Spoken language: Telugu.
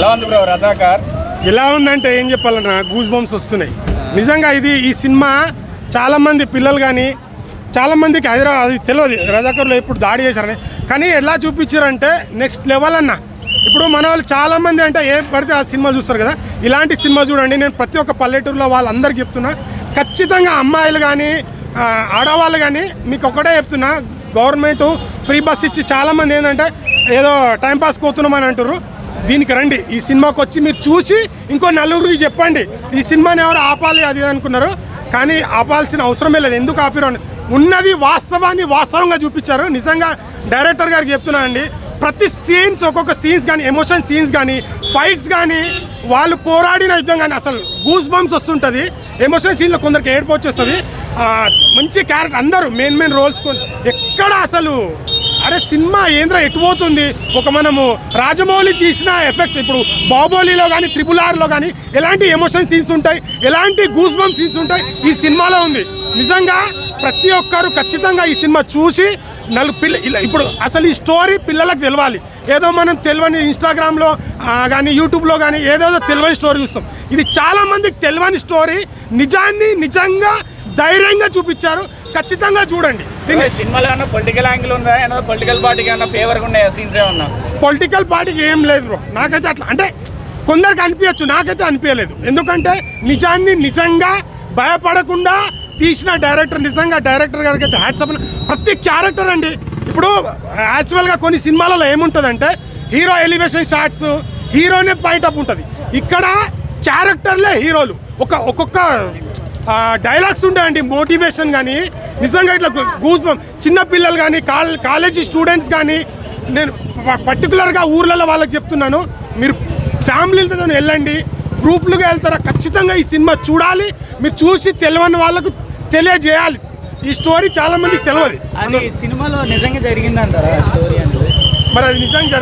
ఎలా ఉంది బ్రో రజాకార్? ఎలా ఉందంటే ఏం చెప్పాలన్నా గూస్ బంప్స్ వస్తున్నాయి నిజంగా. ఈ సినిమా చాలామంది పిల్లలు కానీ చాలామందికి హైదరాబాద్ అది తెలియదు రజాకర్లో ఎప్పుడు దాడి చేశారని. కానీ ఎలా చూపించారంటే నెక్స్ట్ లెవెల్ అన్న. ఇప్పుడు మన వాళ్ళు చాలామంది అంటే ఏ పడితే ఆ సినిమా చూస్తారు కదా, ఇలాంటి సినిమా చూడండి. నేను ప్రతి ఒక్క పల్లెటూరులో వాళ్ళందరికీ చెప్తున్నా, ఖచ్చితంగా అమ్మాయిలు కానీ ఆడవాళ్ళు కానీ మీకు ఒకటే చెప్తున్నా, గవర్నమెంట్ ఫ్రీ బస్ ఇచ్చి చాలామంది ఏంటంటే ఏదో టైంపాస్ కోతున్నామని అంటారు. దీనికి రండి, ఈ సినిమాకి వచ్చి మీరు చూసి ఇంకో నలుగురికి చెప్పండి ఈ సినిమాని ఎవరు ఆపాలి అది అనుకున్నారు. కానీ ఆపాల్సిన అవసరమే లేదు. ఎందుకు ఆపిరు ఉన్నది వాస్తవాన్ని వాస్తవంగా చూపించారు. నిజంగా డైరెక్టర్ గారికి చెప్తున్నా అండి, ప్రతి సీన్స్ ఒక్కొక్క సీన్స్ కానీ ఎమోషన్ సీన్స్ కానీ ఫైట్స్ కానీ వాళ్ళు పోరాడిన యుద్ధం కానీ అసలు గూస్ బంప్స్ వస్తుంటుంది. ఎమోషన్ సీన్లో కొందరికి ఏడుపు వచ్చేస్తుంది. మంచి క్యారెక్టర్ అందరూ మెయిన్ రోల్స్ ఎక్కడ అసలు అరే సినిమా ఏంద్రా ఎటుపోతుంది. ఒక మనము రాజమౌళి చేసిన ఎఫెక్ట్స్ ఇప్పుడు బాహుబలిలో కానీ RRRలో కానీ ఎలాంటి ఎమోషన్ సీన్స్ ఉంటాయి, ఎలాంటి గూస్ బంప్ సీన్స్ ఉంటాయి ఈ సినిమాలో ఉంది. నిజంగా ప్రతి ఒక్కరు ఖచ్చితంగా ఈ సినిమా చూసి ఇప్పుడు అసలు ఈ స్టోరీ పిల్లలకు తెలవాలి. ఏదో మనం తెలియని ఇన్స్టాగ్రామ్లో కానీ యూట్యూబ్లో కానీ ఏదేదో తెలియని స్టోరీ చూస్తాం. ఇది చాలామందికి తెలియని స్టోరీ, నిజంగా ధైర్యంగా చూపించారు. ఖచ్చితంగా చూడండి. సినిమాలో ఏమన్నా పొలిటికల్ యాంగిల్ ఉందా? ఏమన్నా పొలిటికల్ పార్టీకి ఏమన్నా ఫేవర్గా ఉన్నాయా సీన్స్? ఏమన్నా పొలిటికల్ పార్టీకి ఏం లేదు బ్రో. నాకైతే అట్లా అంటే కొందరికి అనిపించచ్చు, నాకైతే అనిపించలేదు. ఎందుకంటే నిజంగా భయపడకుండా తీసిన డైరెక్టర్, నిజంగా డైరెక్టర్ గారికి అయితే హ్యాట్స్ ఆఫ్. ప్రతి క్యారెక్టర్ అండి. ఇప్పుడు యాక్చువల్గా కొన్ని సినిమాలలో ఏముంటుందంటే హీరో ఎలివేషన్ షాట్స్, హీరోనే పాయింట్ అప్ ఉంటుంది. ఇక్కడ క్యారెక్టర్లే హీరోలు. ఒక్కొక్క డైలాగ్స్ ఉంటాయండి, మోటివేషన్ కానీ నిజంగా ఇట్లా గూస్ బంప్. చిన్నపిల్లలు కానీ కాలేజీ స్టూడెంట్స్ కానీ, నేను పర్టికులర్గా ఊర్లలో వాళ్ళకి చెప్తున్నాను, మీరు ఫ్యామిలీలతో వెళ్ళండి, గ్రూప్లుగా వెళ్తారా, ఖచ్చితంగా ఈ సినిమా చూడాలి. మీరు చూసి తెలియని వాళ్ళకు తెలియజేయాలి. ఈ స్టోరీ చాలా మందికి తెలియదు. సినిమాలో నిజంగా జరిగిందంటారా స్టోరీ? అంటే మరి అది నిజంగా జరుగుతుంది.